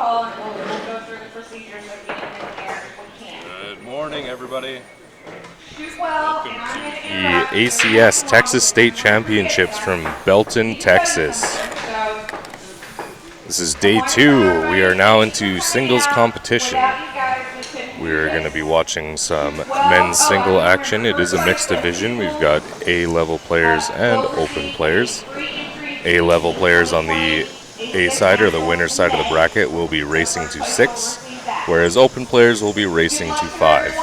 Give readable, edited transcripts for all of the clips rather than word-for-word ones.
call and we'll go through the procedures of getting in there if we can. Good morning, everybody. Shoot well, Welcome to the ACS Texas State Championships from Belton, Texas. This is day 2. We are now into singles competition. We are going to be watching some men's single action. It is a mixed division. We've got A-level players and open players. A-level players on the A side, or the winner's side of the bracket, will be racing to 6, whereas open players will be racing to 5.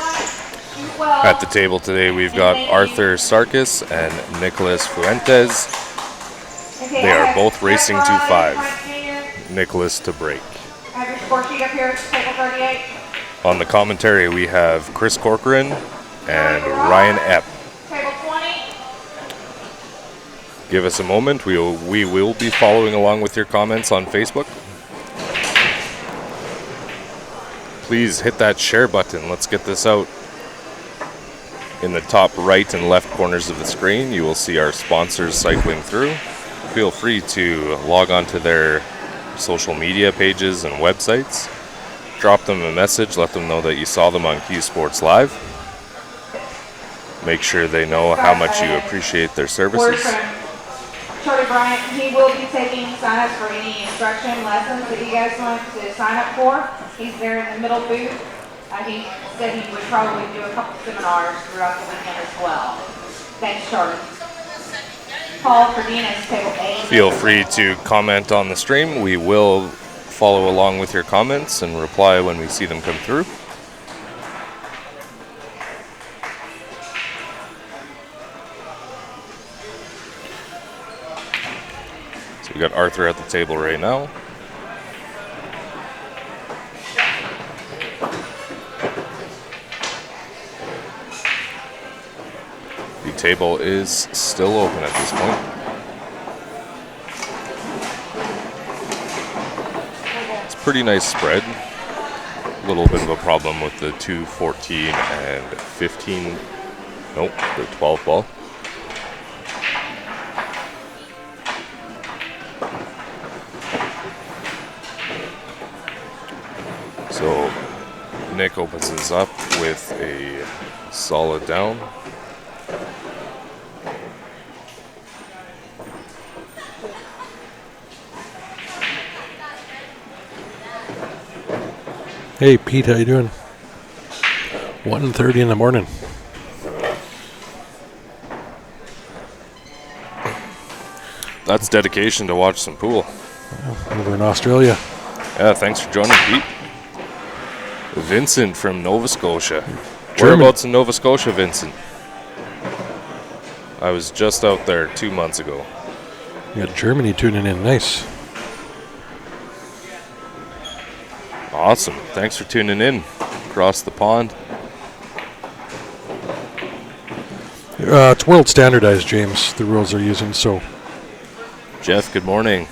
At the table today, we've got Arthur Sarkis and Nicholas Fuentes. They are both racing to 5. Nicholas to break. On the commentary, we have Chris Corcoran and Ryan Epp. Give us a moment. We will be following along with your comments on Facebook. Please hit that share button. Let's get this out. In the top right and left corners of the screen, you will see our sponsors cycling through. Feel free to log on to their social media pages and websites. Drop them a message. Let them know that you saw them on Q Sports Live. Make sure they know how much you appreciate their services. Charlie Bryant, he will be taking sign-ups for any instruction lessons that you guys want to sign up for. He's there in the middle booth. He said he would probably do a couple seminars throughout the weekend as well. Thanks, Charlie. Paul Cardenas, table 8. Feel free to comment on the stream. We will follow along with your comments and reply when we see them come through. So we got Arthur at the table right now. The table is still open at this point. It's a pretty nice spread. A little bit of a problem with the 2, 14, and 15. Nope, the 12 ball. So Nick opens this up with a solid down. Hey Pete, how you doing? 1:30 in the morning. That's dedication to watch some pool. Over in Australia. Yeah, thanks for joining, Pete. Vincent from Nova Scotia. German. Whereabouts in Nova Scotia, Vincent? I was just out there 2 months ago. You got Germany tuning in, nice. Awesome. Thanks for tuning in across the pond. It's world standardized, James, the rules they're using, so. Jeff, good morning.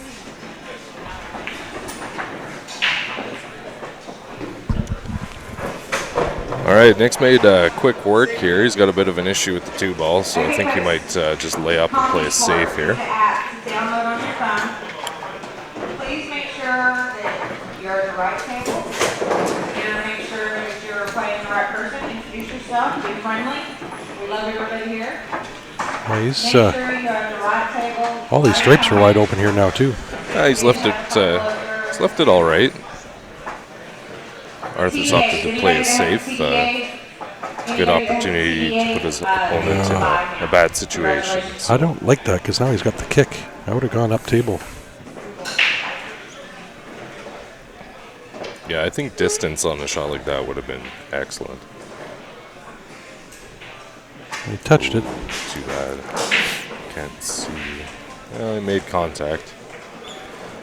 All right, Nick's made quick work here. He's got a bit of an issue with the 2 ball, so I think he might just lay up and play it safe here. Download on your phone. Please make sure that you're at the right table. Make sure that you're playing the right person. Introduce yourself. Be friendly. We love everybody here. Yeah, Make sure you're at the right table. All these stripes are wide open here now too. He's left it all right. Arthur's opted to play it safe. Good opportunity to put his opponent in a bad situation. So. I don't like that because now he's got the kick. I would have gone up table. Yeah, I think distance on a shot like that would have been excellent. He touched it. Too bad. Can't see. Well, he made contact.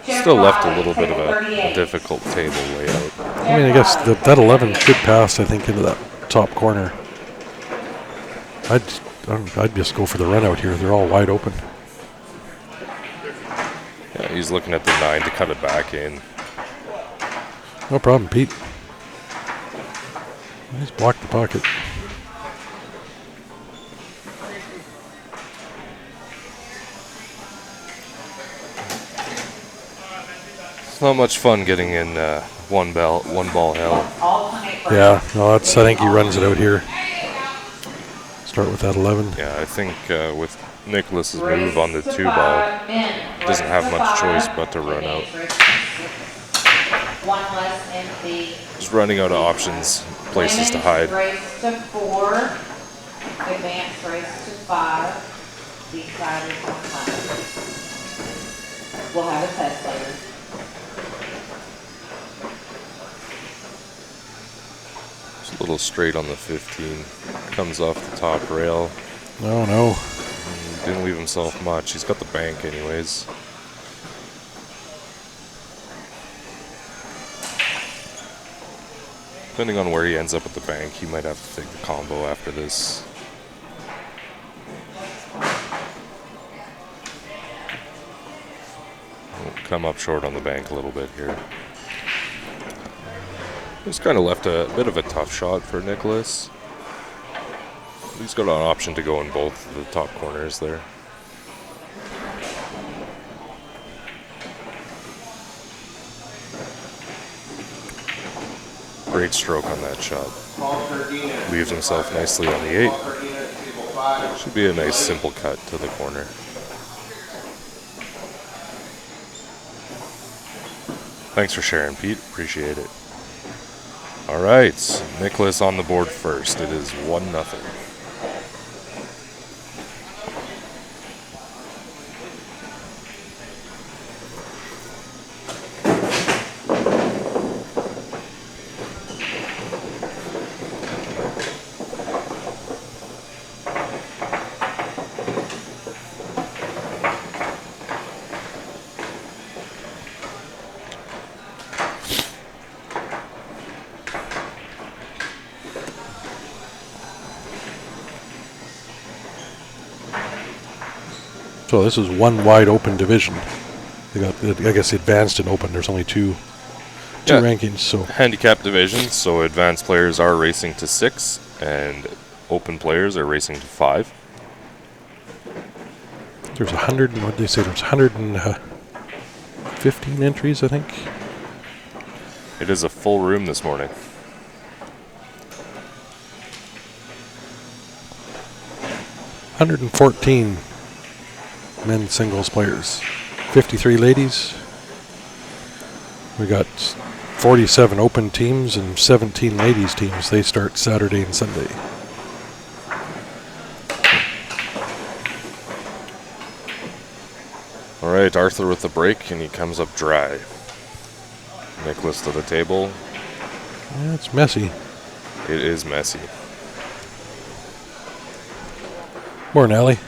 Still left a little bit of a difficult table layout. I mean, I guess that 11 should pass, I think, into that top corner. I'd just go for the run out here. They're all wide open. Yeah, he's looking at the 9 to cut it back in. No problem, Pete. He's blocked the pocket. It's not much fun getting in one ball hell. Yeah, no, I think he runs it out here. Start with that 11. Yeah, I think with Nicholas's move on the 2 ball, doesn't have much choice but to run out. Just running out of options, places to hide. Race to 4, advanced race to 5, decided on 5. We'll have a test later. Just a little straight on the 15. Comes off the top rail. Oh, no. Didn't leave himself much. He's got the bank anyways. Depending on where he ends up at the bank, he might have to take the combo after this. We'll come up short on the bank a little bit here. This kind of left a bit of a tough shot for Nicholas. He's got an option to go in both of the top corners there. Great stroke on that shot. Leaves himself nicely on the 8. Should be a nice simple cut to the corner. Thanks for sharing, Pete. Appreciate it. All right, Nicholas on the board first. It is 1-0. So this is one wide open division. They got, I guess, advanced and open. There's only two rankings. So handicap division. So advanced players are racing to 6, and open players are racing to 5. There's 100. What did they say? There's 115 entries, I think. It is a full room this morning. $114 men's singles players, 53 ladies. We got 47 open teams and 17 ladies teams. They start Saturday and Sunday. All right, Arthur with the break, and he comes up dry. Nicholas to the table. Yeah, it's messy. It is messy. Morning, Allie.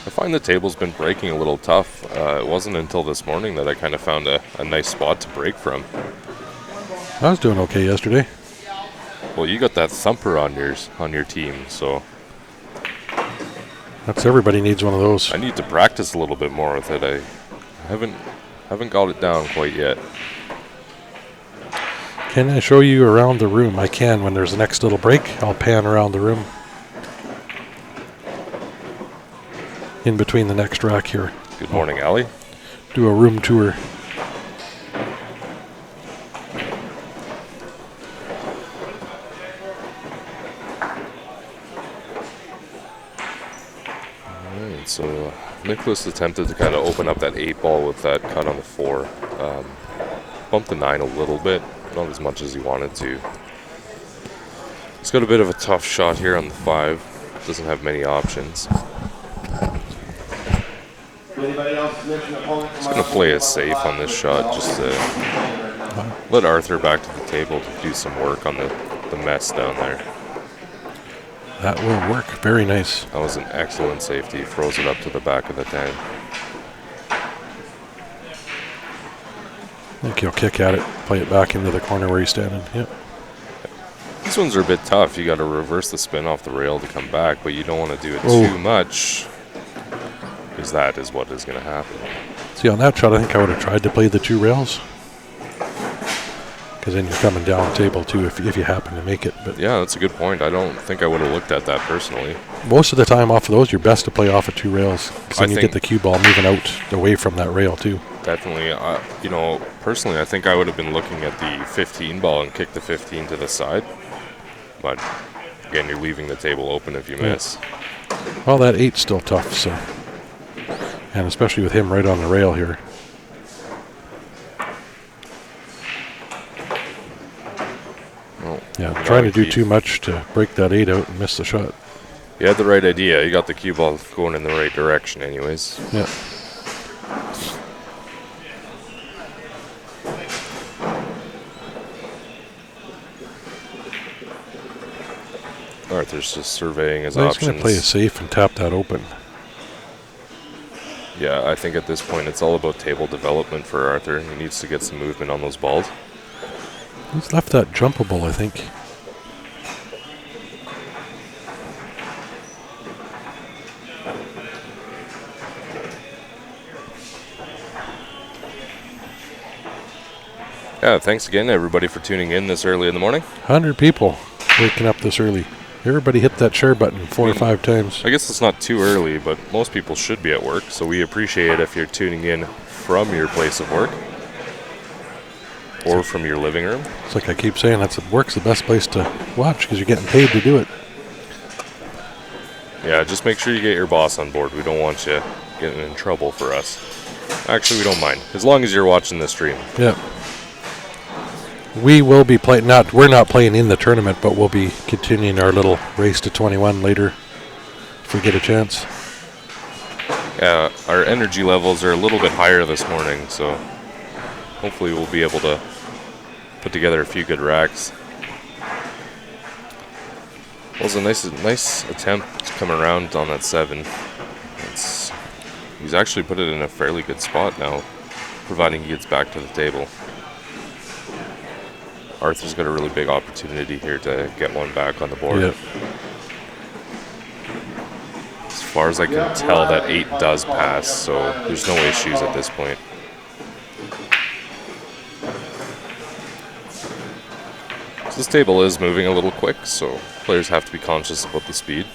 I find the table's been breaking a little tough. It wasn't until this morning that I kind of found a nice spot to break from. I was doing okay yesterday. Well, you got that thumper on your team, so That's everybody needs one of those. I need to practice a little bit more with it. I haven't got it down quite yet. Can I show you around the room? I can when there's the next little break. I'll pan around the room. In between the next rack here. Good morning, Allie. Do a room tour. Alright, so Nicholas attempted to kind of open up that 8 ball with that cut on the 4. Bumped the 9 a little bit, not as much as he wanted to. He's got a bit of a tough shot here on the 5. Doesn't have many options. He's going to play it safe on this shot, just to let Arthur back to the table to do some work on the mess down there. That will work. Very nice. That was an excellent safety. Throws it up to the back of the tank. I think he'll kick at it, play it back into the corner where he's standing. Yep. These ones are a bit tough. You got to reverse the spin off the rail to come back, but you don't want to do it too much, because that is what is going to happen. See, on that shot, I think I would have tried to play the 2 rails. Because then you're coming down table, too, if you happen to make it. But yeah, that's a good point. I don't think I would have looked at that personally. Most of the time off of those, you're best to play off of 2 rails. Because then you get the cue ball moving out away from that rail, too. Definitely. Personally, I think I would have been looking at the 15 ball and kick the 15 to the side. But again, you're leaving the table open if you miss. Well, that 8's still tough, so. And especially with him right on the rail here. Well, Yeah, trying to do too much to break that 8 out and miss the shot. You had the right idea. You got the cue ball going in the right direction anyways. Yeah. Arthur's just surveying his He's options. going to play it safe and tap that open. Yeah, I think at this point it's all about table development for Arthur. He needs to get some movement on those balls. He's left that jumpable, I think. Yeah, thanks again, everybody, for tuning in this early in the morning. 100 people waking up this early. Everybody hit that share button 4 or 5 times. I guess it's not too early, but most people should be at work, so we appreciate it if you're tuning in from your place of work or from your living room. It's like I keep saying, work's the best place to watch because you're getting paid to do it. Yeah, just make sure you get your boss on board. We don't want you getting in trouble for us. Actually, we don't mind, as long as you're watching the stream. Yeah. We will be playing, we're not playing in the tournament, but we'll be continuing our little race to 21 later if we get a chance. Yeah, our energy levels are a little bit higher this morning, so hopefully we'll be able to put together a few good racks. Well, it was a nice attempt to come around on that 7. He's actually put it in a fairly good spot now, providing he gets back to the table. Arthur's got a really big opportunity here to get one back on the board. Yep. As far as I can tell, that 8 does pass, so there's no issues at this point. So this table is moving a little quick, so players have to be conscious about the speed.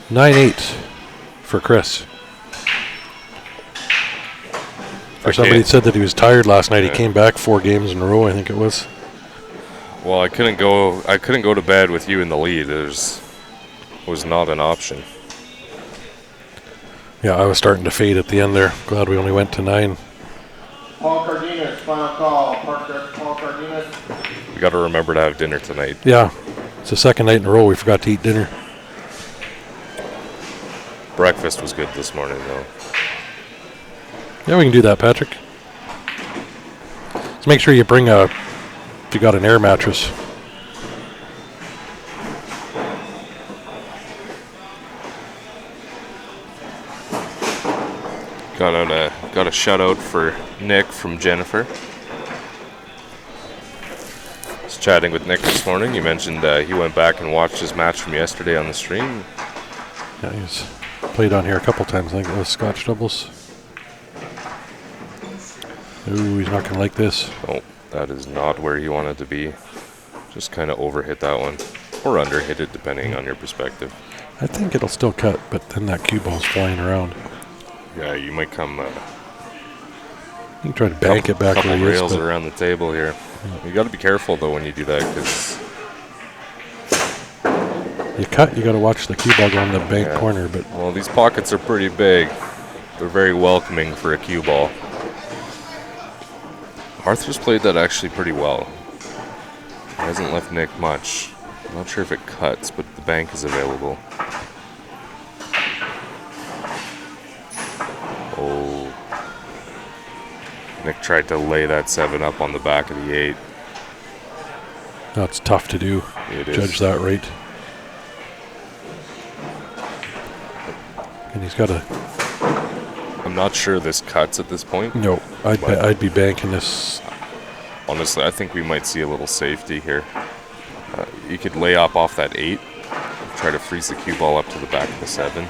9-8 for Chris. For somebody that said that he was tired last night, he came back 4 games in a row, I think it was. Well, I couldn't go to bed with you in the lead. Was not an option. Yeah, I was starting to fade at the end there. Glad we only went to 9. Paul Cardenas, final call. Paul Cardenas. We got to remember to have dinner tonight. Yeah, it's the second night in a row we forgot to eat dinner. Breakfast was good this morning, though. Yeah, we can do that, Patrick. Just make sure you bring if you got an air mattress. Got a shout out for Nick from Jennifer. Was chatting with Nick this morning. He mentioned he went back and watched his match from yesterday on the stream. Yeah, he's played on here a couple times. I think it was Scotch doubles. Ooh, he's not going to like this. Oh, that is not where he wanted to be. Just kind of overhit that one. Or underhit it, depending on your perspective. I think it'll still cut, but then that cue ball's flying around. Yeah, you might come... you can try to bank it back where he is. Rails around the table here. You got to be careful, though, when you do that, because... You cut, you got to watch the cue ball go on the bank corner. But well, these pockets are pretty big. They're very welcoming for a cue ball. Arthur's played that actually pretty well. He hasn't left Nick much. I'm not sure if it cuts, but the bank is available. Oh. Nick tried to lay that 7 up on the back of the 8. that's tough to do. It is. Judge that right. And he's got a... I'm not sure this cuts at this point. No, I'd be banking this. Honestly, I think we might see a little safety here. You could lay up off that 8, try to freeze the cue ball up to the back of the 7.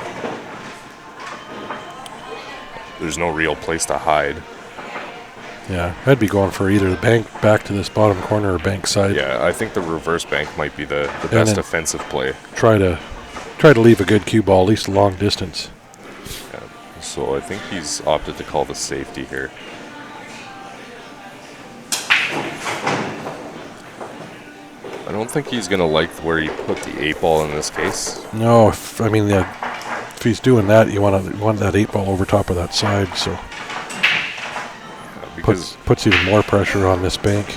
There's no real place to hide. Yeah, I'd be going for either the bank back to this bottom corner or bank side. Yeah, I think the reverse bank might be the best offensive play. Try to leave a good cue ball, at least a long distance. So I think he's opted to call the safety here. I don't think he's going to like where he put the 8-ball in this case. No, if he's doing that, you want that 8-ball over top of that side, so Because puts even more pressure on this bank.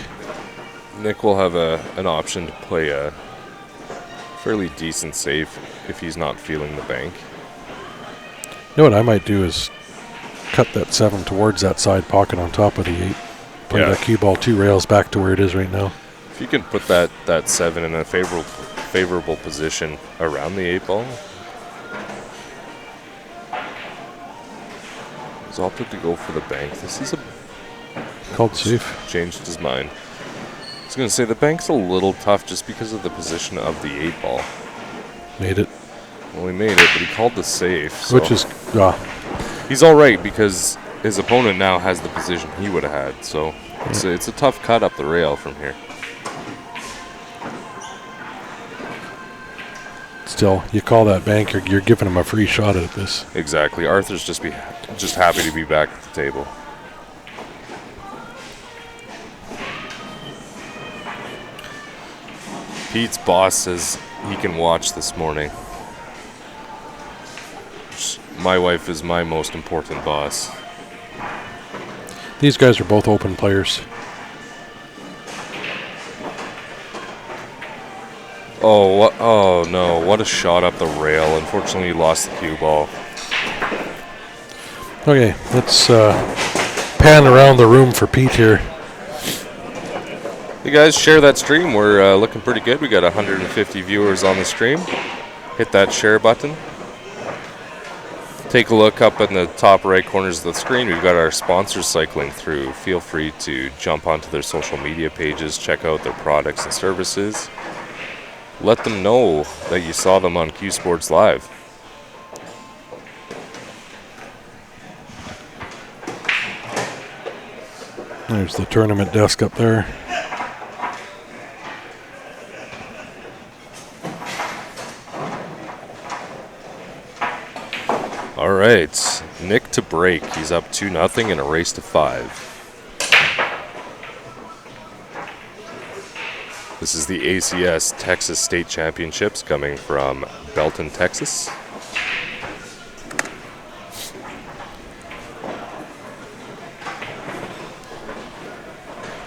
Nick will have an option to play a fairly decent safe if he's not feeling the bank. You know what I might do is cut that 7 towards that side pocket on top of the 8. Play that cue ball 2 rails back to where it is right now. If you can put that 7 in a favorable position around the 8-ball. He's opted to go for the bank. This is Called safe. changed his mind. I was going to say the bank's a little tough just because of the position of the 8-ball. Made it. Well, he made it, but he called the safe. So Which is, he's all right because his opponent now has the position he would have had. So it's a tough cut up the rail from here. still, you call that bank, you're giving him a free shot at this. Exactly. Arthur's just happy to be back at the table. Pete's boss says he can watch this morning. My wife is my most important boss. These guys are both open players. Oh no, what a shot up the rail. Unfortunately, he lost the cue ball. Okay, let's pan around the room for Pete here. Hey guys, share that stream. We're looking pretty good. We got 150 viewers on the stream. Hit that share button. Take a look up in the top right corners of the screen. We've got our sponsors cycling through. Feel free to jump onto their social media pages, check out their products and services. Let them know that you saw them on Q Sports Live. There's the tournament desk up there. All right, Nick to break. He's up 2-0 in a race to 5. This is the ACS Texas State Championships coming from Belton, Texas.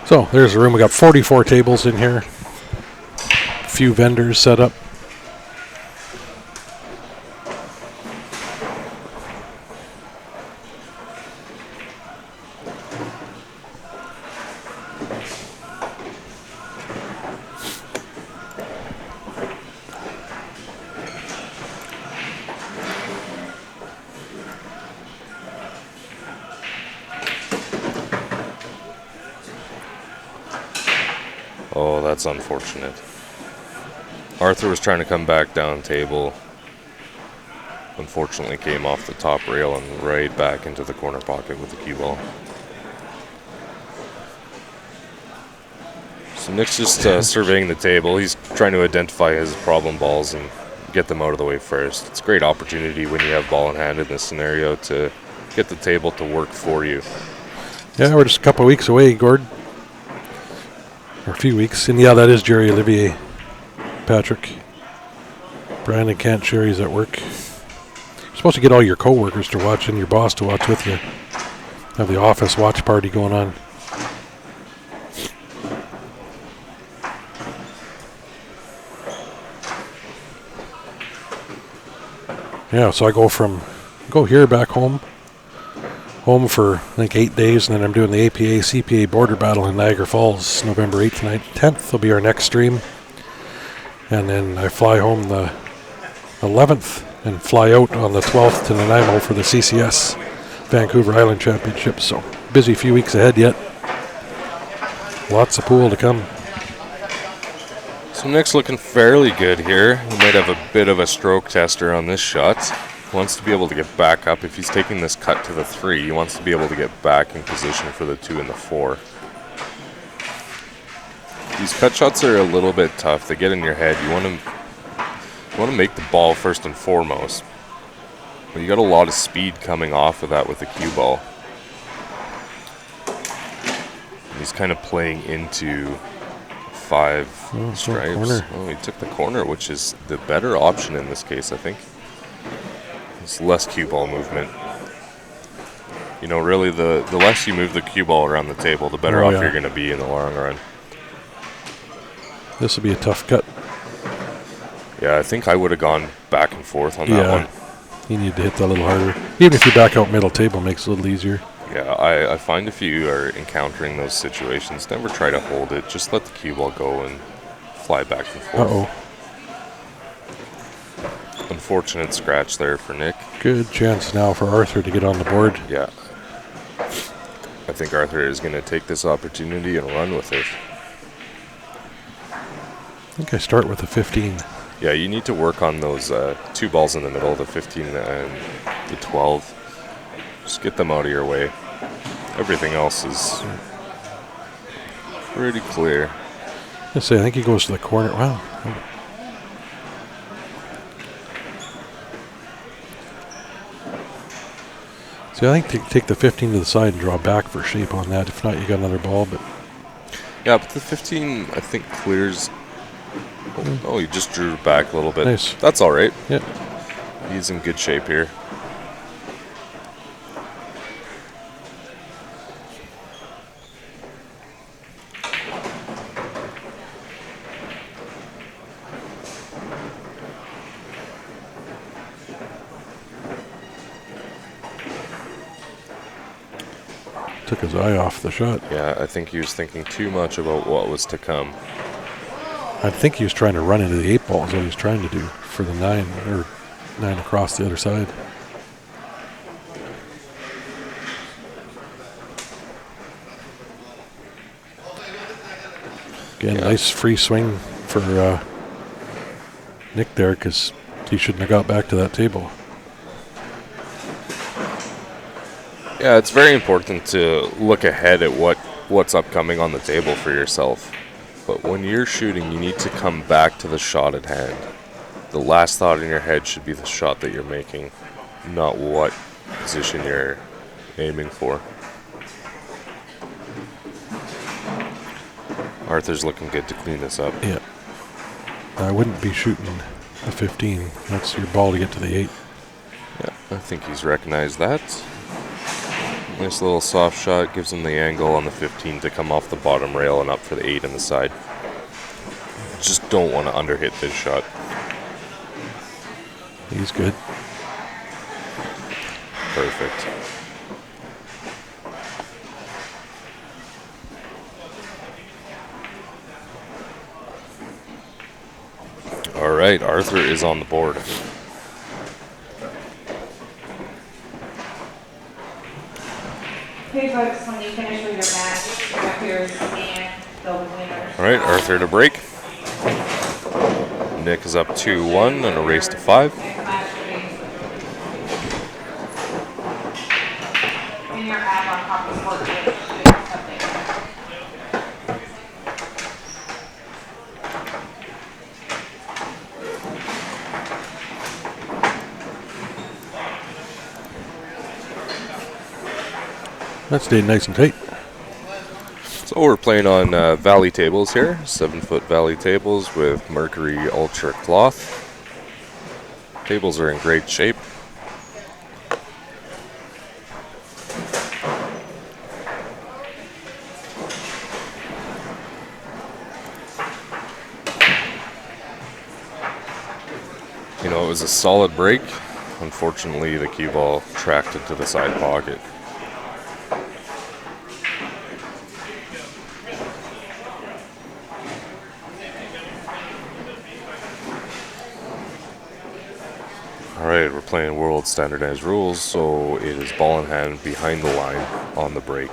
So there's the room. We got 44 tables in here. A few vendors set up. Oh, that's unfortunate. Arthur was trying to come back down table. Unfortunately came off the top rail and right back into the corner pocket with the cue ball. So Nick's just surveying the table. He's trying to identify his problem balls and get them out of the way first. It's a great opportunity when you have ball in hand in this scenario to get the table to work for you. Yeah, we're just a couple of weeks away, Gord. Or a few weeks. And yeah, that is Jerry Olivier. Patrick. Brandon can't share, he's at work. You're supposed to get all your co-workers to watch and your boss to watch with you. Have the office watch party going on. Yeah, so I go here back home for I think 8 days, and then I'm doing the APA CPA border battle in Niagara Falls, November 8th, 9th, 10th. Will be our next stream. And then I fly home the 11th and fly out on the 12th to Nanaimo for the CCS Vancouver Island Championship. So busy few weeks ahead yet. Lots of pool to come. So Nick's looking fairly good here. He might have a bit of a stroke tester on this shot. He wants to be able to get back up. If he's taking this cut to the 3, he wants to be able to get back in position for the 2 and the 4. These cut shots are a little bit tough. They get in your head. You want to make the ball first and foremost. Well, you got a lot of speed coming off of that with the cue ball. And he's kind of playing into 5 stripes. Corner. Oh, he took the corner, which is the better option in this case, I think. It's less cue ball movement. You know, really, the less you move the cue ball around the table, the better off you're going to be in the long run. This will be a tough cut. Yeah, I think I would have gone back and forth on that one. You need to hit that a little harder. Even if you back out middle table, makes it a little easier. Yeah, I find if you are encountering those situations, never try to hold it. Just let the cue ball go and fly back and forth. Uh-oh. Unfortunate scratch there for Nick. Good chance now for Arthur to get on the board. Yeah. I think Arthur is going to take this opportunity and run with it. I think I start with a 15. Yeah, you need to work on those 2 balls in the middle, the 15 and the 12. Just get them out of your way. Everything else is pretty clear. I think he goes to the corner. Wow. See, I think take the 15 to the side and draw back for shape on that. If not, you got another ball. But yeah, but the 15, I think, clears. Oh, he just drew back a little bit. Nice. That's all right. Yeah. He's in good shape here. Took his eye off the shot. Yeah, I think he was thinking too much about what was to come. I think he was trying to run into the 8 ball is what he was trying to do for the 9 or 9 across the other side. Again, nice free swing for Nick there because he shouldn't have got back to that table. Yeah, it's very important to look ahead at what's upcoming on the table for yourself. But when you're shooting, you need to come back to the shot at hand. The last thought in your head should be the shot that you're making, not what position you're aiming for. Arthur's looking good to clean this up. Yeah. I wouldn't be shooting a 15. That's your ball to get to the 8. Yeah, I think he's recognized that. Nice little soft shot, gives him the angle on the 15 to come off the bottom rail and up for the 8 on the side. Just don't want to underhit this shot. He's good. Perfect. All right, Arthur is on the board. Okay, folks, when you finish with your match, come up here and fill the winners. All right, Arthur to break. Nick is up 2-1 and a race to 5. Next match will be in your app on top of the board. Something. That stayed nice and tight. So we're playing on valley tables here, 7-foot valley tables with Mercury Ultra cloth. Tables are in great shape. You know, it was a solid break. Unfortunately, the cue ball tracked into the side pocket. Alright, we're playing world standardized rules, so it is ball in hand behind the line on the break.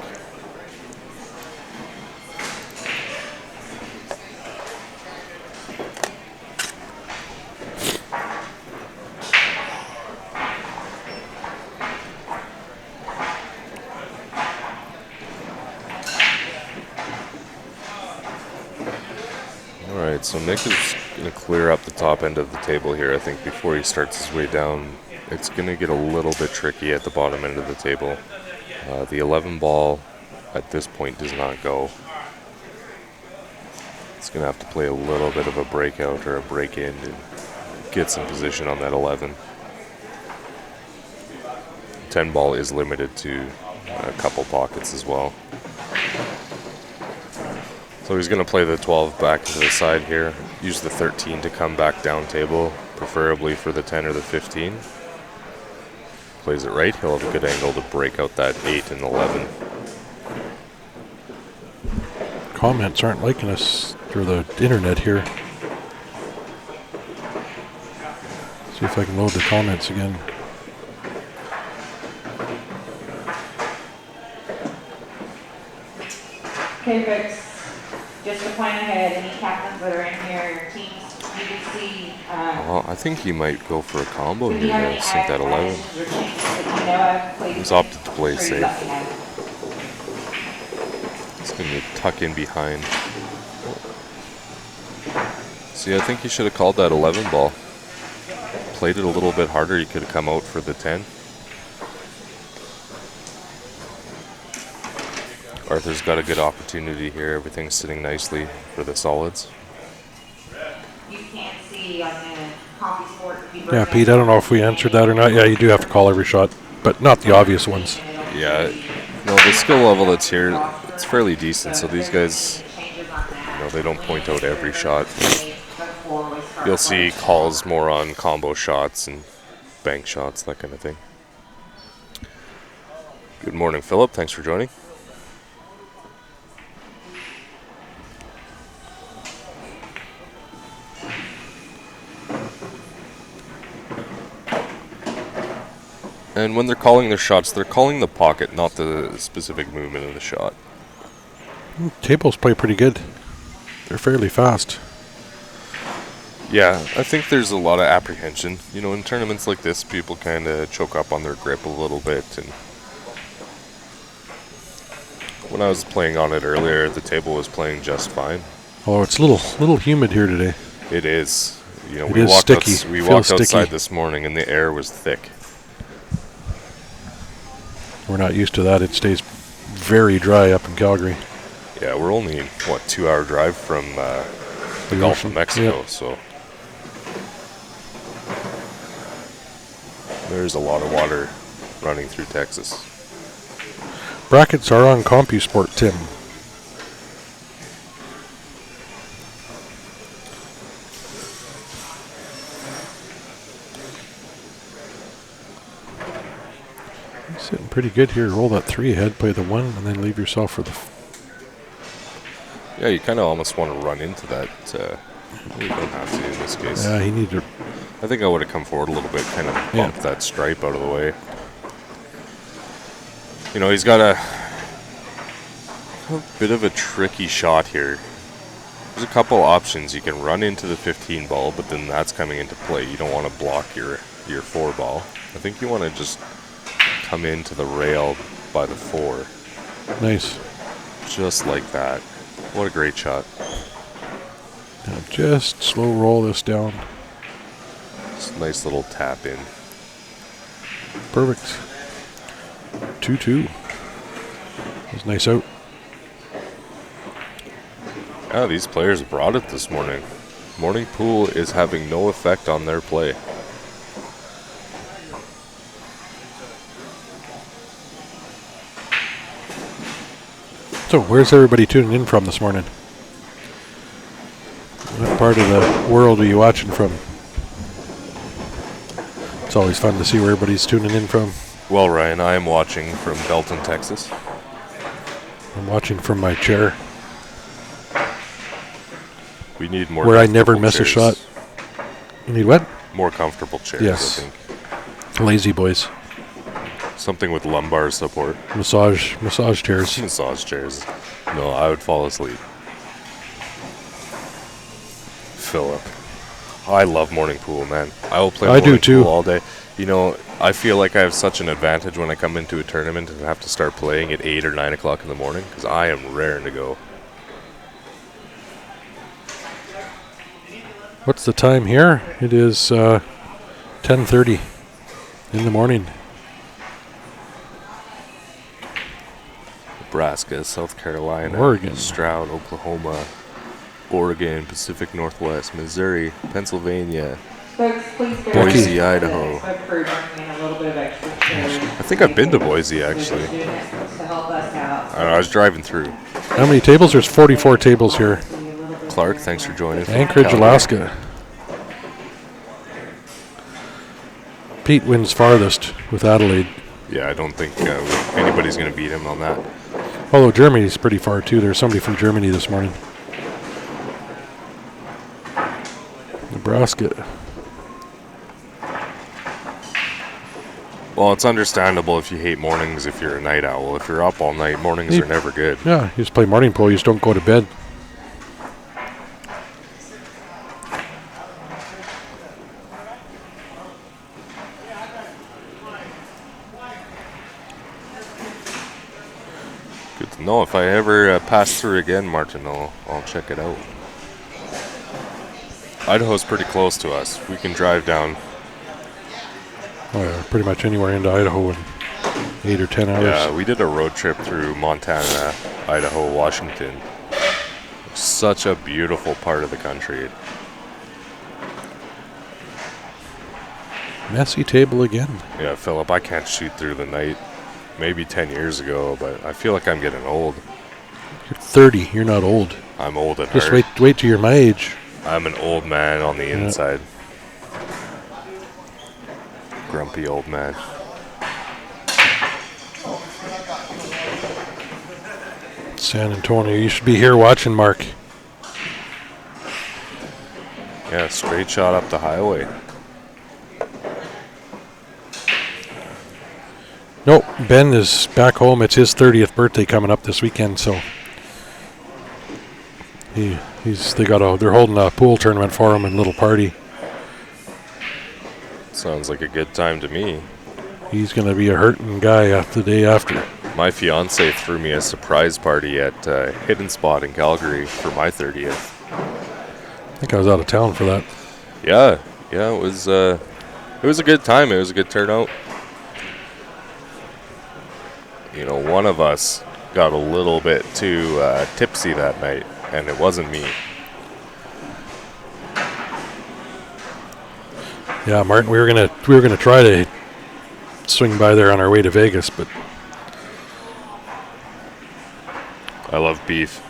Alright, so Nick is going to clear up the top end of the table here, I think, before he starts his way down it's going to get a little bit tricky at the bottom end of the table. The 11 ball at this point does not go. It's going to have to play a little bit of a breakout or a break in and get some position on that 11. 10 ball is limited to a couple pockets as well. So he's going to play the 12 back to the side here. Use the 13 to come back down table, preferably for the 10 or the 15. Plays it right. He'll have a good angle to break out that 8 and 11. Comments aren't liking us through the internet here. See if I can load the comments again. Okay, folks, just to plan ahead, any captains that are in here, teams, UBC, Well, I think he might go for a combo if here you have any to sink that 11. additions or changes that you know of, please. He's opted to play make sure safe. you let me know. It's going to tuck in behind. See, I think he should have called that 11 ball. Played it a little bit harder. He could have come out for the 10. Arthur's got a good opportunity here. Everything's sitting nicely for the solids. You can't see on the Coffee Sport. Yeah, Pete, I don't know if we answered that or not. Yeah, you do have to call every shot, but not the obvious ones. Yeah, no, the skill level that's here, it's fairly decent. So these guys, they don't point out every shot. You'll see calls more on combo shots and bank shots, that kind of thing. Good morning, Philip. Thanks for joining. And when they're calling their shots, they're calling the pocket, not the specific movement of the shot. Tables play pretty good. They're fairly fast. Yeah, I think there's a lot of apprehension. You know, in tournaments like this, people kind of choke up on their grip a little bit. And when I was playing on it earlier, the table was playing just fine. Although it's a little humid here today. It is. You know, It we is walked sticky. we Feels walked outside sticky. this morning, and the air was thick. We're not used to that. It stays very dry up in Calgary. Yeah, we're only, 2-hour drive from the Gulf of Mexico, Yep. so there's a lot of water running through Texas. Brackets are on CompuSport, Tim. You're sitting pretty good here. Roll that 3 ahead, play the 1, and then leave yourself for the... Yeah, you kind of almost want to run into that. You don't have to in this case. Yeah, he needed to... I think I would have come forward a little bit, kind of bumped that stripe out of the way. You know, he's got a bit of a tricky shot here. There's a couple options. You can run into the 15 ball, but then that's coming into play. You don't want to block your 4 ball. I think you want to just come into the rail by the 4. Nice. Just like that. What a great shot. Now just slow roll this down. Just a nice little tap in. Perfect. 2-2. That's nice out. Yeah, these players brought it this morning. Morning pool is having no effect on their play. So, where's everybody tuning in from this morning? What part of the world are you watching from? It's always fun to see where everybody's tuning in from. Well, Ryan, I am watching from Belton, Texas. I'm watching from my chair, We need more where I never comfortable miss a chairs. shot. You need what? More comfortable chairs, Yes. I think. Lazy boys. Something with lumbar support. Massage chairs. Massage chairs. No, I would fall asleep. Philip. I love morning pool, man. I will play I do morning too. pool all day. You know, I feel like I have such an advantage when I come into a tournament and have to start playing at 8 or 9 o'clock in the morning because I am raring to go. What's the time here? It is 10:30. in the morning. Nebraska, South Carolina, Oregon. Stroud, Oklahoma, Oregon, Pacific Northwest, Missouri, Pennsylvania, Folks, please bear Boise, with me. Idaho. Folks, for bringing in a little bit of extra chairs I think I've been to Boise, actually. to help us out. I don't know, I was driving through. How many tables? There's 44 tables here. Clark, thanks for joining. from Anchorage, Calgary. Alaska. Pete wins farthest with Adelaide. Yeah, I don't think anybody's going to beat him on that. Although Germany's pretty far too. There's somebody from Germany this morning. Nebraska. Well, it's understandable if you hate mornings if you're a night owl. If you're up all night, mornings are never good. Yeah, you just play morning pool. You just don't go to bed. Good to know. If I ever pass through again, Martin, I'll check it out. Idaho's pretty close to us. We can drive down. Oh, yeah, pretty much anywhere into Idaho in 8 or 10 hours. Yeah, we did a road trip through Montana, Idaho, Washington. Such a beautiful part of the country. Messy table again. Yeah, Philip, I can't shoot through the night. Maybe 10 years ago, but I feel like I'm getting old. You're 30. You're not old. I'm old at Just heart. wait till you're my age. I'm an old man on the inside. Grumpy old man. San Antonio. You should be here watching, Mark. Yeah, straight shot up the highway. No, Ben is back home. It's his 30th birthday coming up this weekend, so they're holding a pool tournament for him and a little party. Sounds like a good time to me. He's going to be a hurting guy the day after. My fiance threw me a surprise party at Hidden Spot in Calgary for my 30th. I think I was out of town for that. Yeah, it was a good time. It was a good turnout. You know, one of us got a little bit too tipsy that night, and it wasn't me. Yeah, Martin, we were gonna try to swing by there on our way to Vegas, but I love beef.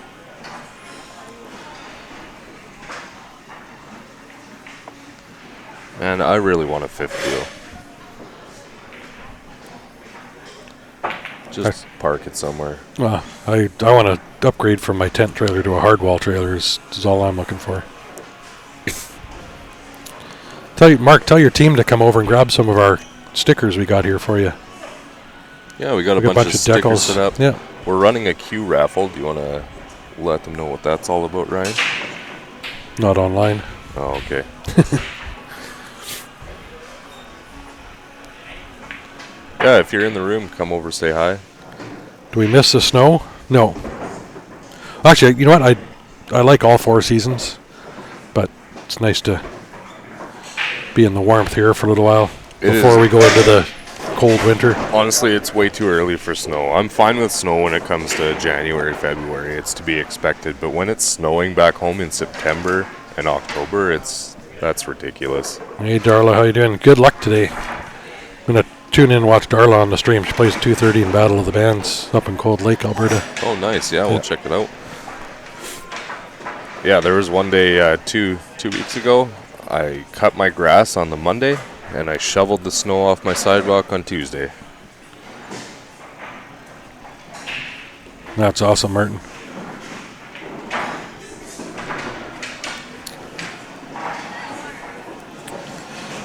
And I really want a fifth wheel. Just park it somewhere. I want to upgrade from my tent trailer to a hardwall trailer is all I'm looking for. Tell your team to come over and grab some of our stickers we got here for you. Yeah, we got a bunch of stickers decals set up. Yeah. We're running a Q raffle. Do you want to let them know what that's all about, Ryan? Not online. Oh, okay. Yeah, if you're in the room, come over, say hi. Do we miss the snow? No. Actually, you know what? I like all 4 seasons, but it's nice to be in the warmth here for a little while before we go into the cold winter. Honestly, it's way too early for snow. I'm fine with snow when it comes to January, February. It's to be expected. But when it's snowing back home in September and October, that's ridiculous. Hey, Darla, how you doing? Good luck today. I'm going to tune in and watch Darla on the stream. She plays 2:30 in Battle of the Bands up in Cold Lake, Alberta. Oh, nice. Yeah, we'll check it out. Yeah, there was one day 2 weeks ago. I cut my grass on the Monday, and I shoveled the snow off my sidewalk on Tuesday. That's awesome, Martin.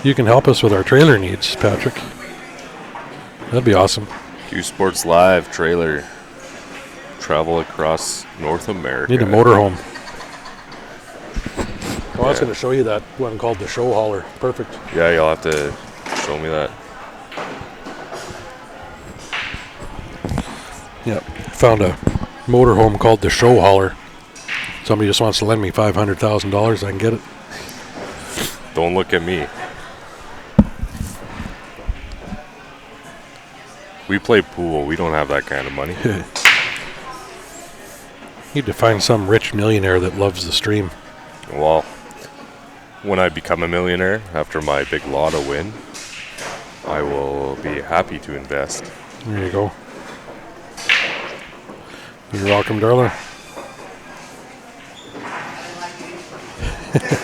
You can help us with our trailer needs, Patrick. That'd be awesome. Q Sports Live trailer. Travel across North America. Need a motorhome. I was going to show you that one called the Show Hauler. Perfect. Yeah, you'll have to show me that. Yep. Found a motorhome called the Show Hauler. Somebody just wants to lend me $500,000. I can get it. Don't look at me. We play pool. We don't have that kind of money. Need to find some rich millionaire that loves the stream. Well, when I become a millionaire after my big lotto win, I will be happy to invest. There you go. You're welcome, darling.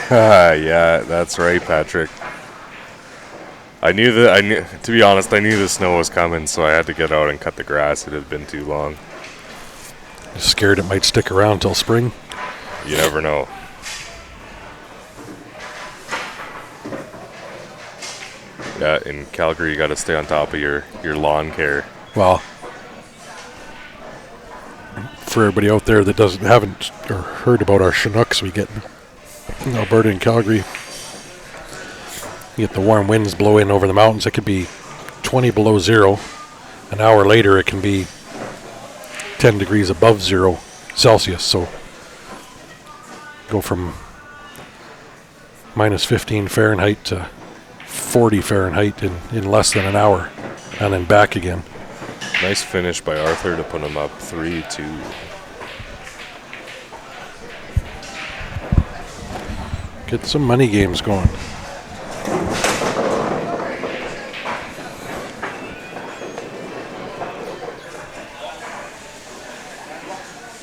Yeah, that's right, Patrick. I knew that. To be honest, I knew the snow was coming, so I had to get out and cut the grass. It had been too long. Scared it might stick around till spring. You never know. Yeah, in Calgary, you got to stay on top of your lawn care. Well, for everybody out there that haven't or heard about our Chinooks we get in Alberta and Calgary, you get the warm winds blow in over the mountains. It could be 20 below zero. An hour later, it can be 10 degrees above 0 Celsius. So go from minus 15 Fahrenheit to 40 Fahrenheit in less than an hour, and then back again. Nice finish by Arthur to put him up 3-2. Get some money games going.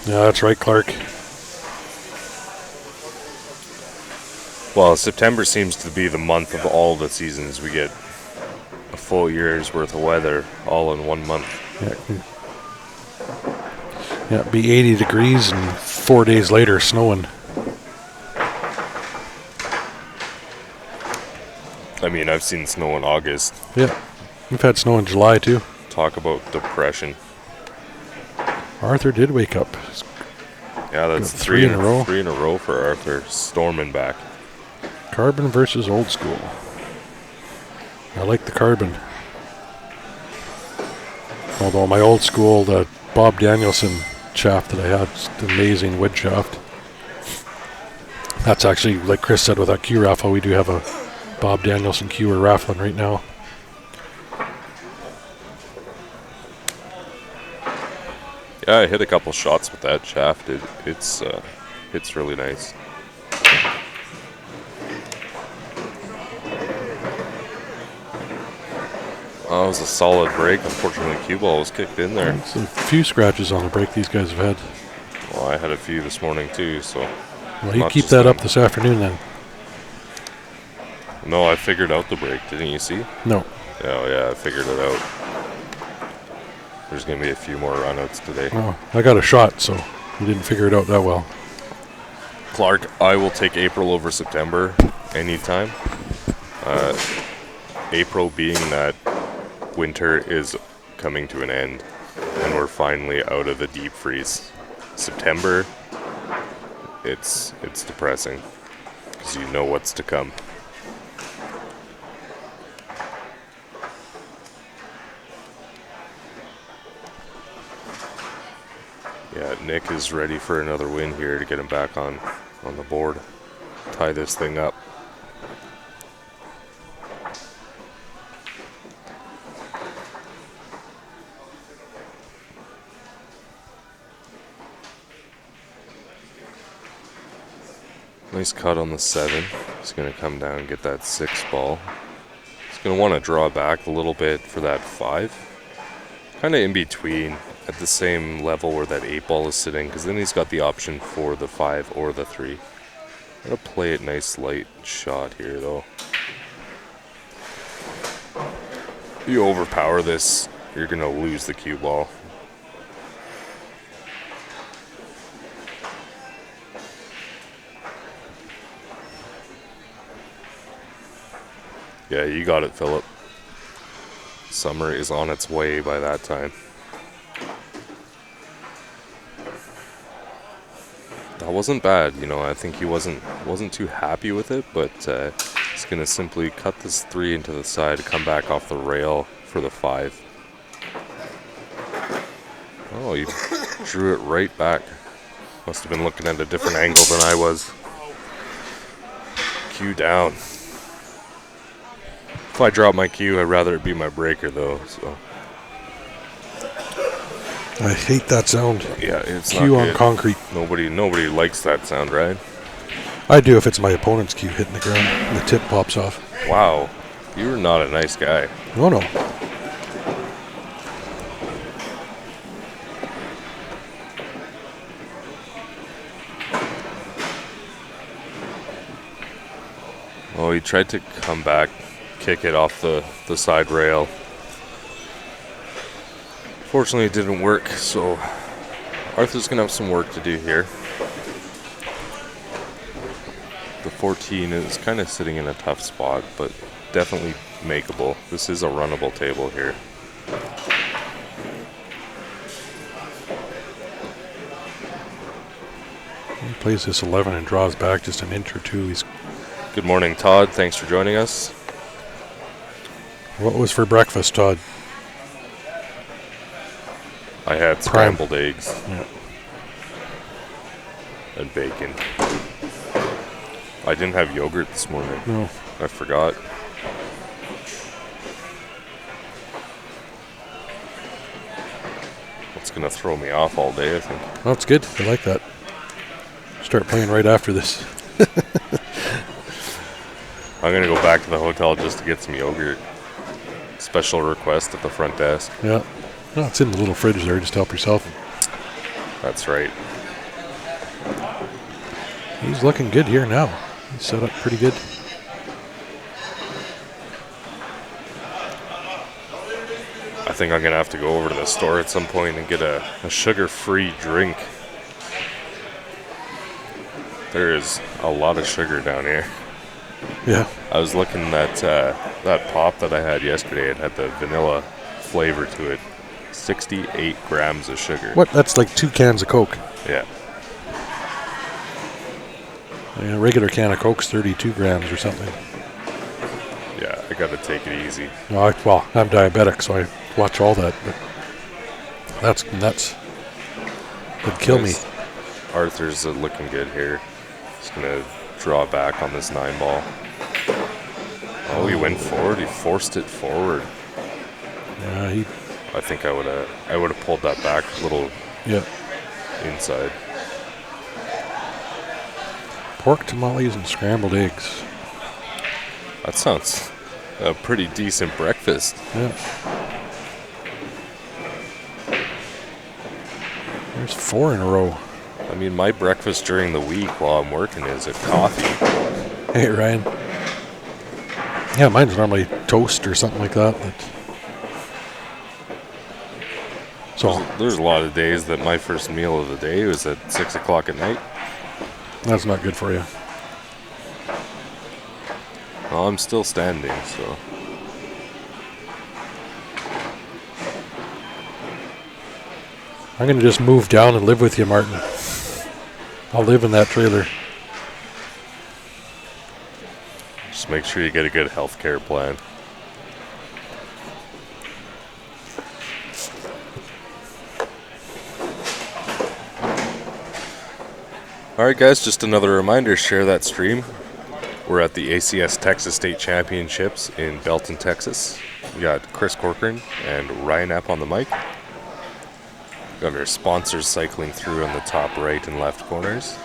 Yeah, that's right, Clark. Well, September seems to be the month of all the seasons. We get a full year's worth of weather all in 1 month. Yeah, it'd be 80 degrees and 4 days later snowing. I mean, I've seen snow in August. Yeah, we've had snow in July too. Talk about depression. Arthur did wake up. Yeah, that's Got three in a row. row. 3 in a row for Arthur, storming back. Carbon versus old school. I like the carbon. Although my old school, the Bob Danielson shaft that I had, is an amazing wood shaft. That's actually, like Chris said, with that Q raffle, we do have a Bob Danielson Q we're raffling right now. Yeah, I hit a couple shots with that shaft. It's really nice. Oh, it was a solid break. Unfortunately, cue ball was kicked in there. It's a few scratches on the break these guys have had. Well, I had a few this morning too, so. Well, you Not keep just that them. up this afternoon then. No, I figured out the break. Didn't you see? No. Oh yeah, I figured it out. There's gonna be a few more runouts today. Oh, I got a shot, so you didn't figure it out that well. Clark, I will take April over September anytime. April being that winter is coming to an end and we're finally out of the deep freeze. September, it's depressing because you know what's to come. Yeah, Nick is ready for another win here to get him back on the board. Tie this thing up. Nice cut on the 7. He's going to come down and get that 6 ball. He's going to want to draw back a little bit for that 5. Kind of in between, at the same level where that 8 ball is sitting, because then he's got the option for the 5 or the 3. I'm going to play it nice light shot here though. If you overpower this, you're going to lose the cue ball. Yeah, you got it, Philip. Summer is on its way by that time. That wasn't bad, you know. I think he wasn't too happy with it, but he's gonna simply cut this 3 into the side, come back off the rail for the 5. Oh, he drew it right back. Must have been looking at a different angle than I was. Cue down. If I drop my cue, I'd rather it be my breaker though, so. I hate that sound. Yeah, it's Cue not on good. concrete. Nobody likes that sound, right? I do if it's my opponent's cue hitting the ground and the tip pops off. Wow, you're not a nice guy. Oh no. Oh, he tried to come back, kick it off the side rail. Fortunately, it didn't work, so Arthur's going to have some work to do here. The 14 is kind of sitting in a tough spot, but definitely makeable. This is a runnable table here. He plays this 11 and draws back just an inch or two. Good morning, Todd. Thanks for joining us. What was for breakfast, Todd? I had scrambled eggs Yeah. and bacon. I didn't have yogurt this morning. No. I forgot. It's going to throw me off all day, I think. Oh, that's good. I like that. Start playing right after this. I'm going to go back to the hotel just to get some yogurt. Special request at the front desk. Yeah. No, it's in the little fridge there. Just help yourself. That's right. He's looking good here now. He's set up pretty good. I think I'm going to have to go over to the store at some point and get a sugar-free drink. There is a lot of sugar down here. Yeah. I was looking at that pop that I had yesterday. It had the vanilla flavor to it. 68 grams of sugar. What? That's like 2 cans of Coke. Yeah. A regular can of Coke's 32 grams or something. Yeah, I got to take it easy. No, I'm diabetic, so I watch all that. But that's nuts. It'd kill me. Arthur's looking good here. He's going to draw back on this 9-ball. Oh, he went forward. He forced it forward. Yeah, I think I would have pulled that back a little yeah. inside. Pork tamales and scrambled eggs. That sounds a pretty decent breakfast. Yeah. There's 4 in a row. I mean, my breakfast during the week while I'm working is a coffee. Hey, Ryan. Yeah, mine's normally toast or something like that. So There's a lot of days that my first meal of the day was at 6 o'clock at night. that's not good for you. Well, I'm still standing, so. I'm going to just move down and live with you, Martin. I'll live in that trailer. Just make sure you get a good health care plan. Alright guys, just another reminder, share that stream. We're at the ACS Texas State Championships in Belton, Texas. We got Chris Corcoran and Ryan App on the mic. Got our sponsors cycling through on the top right and left corners.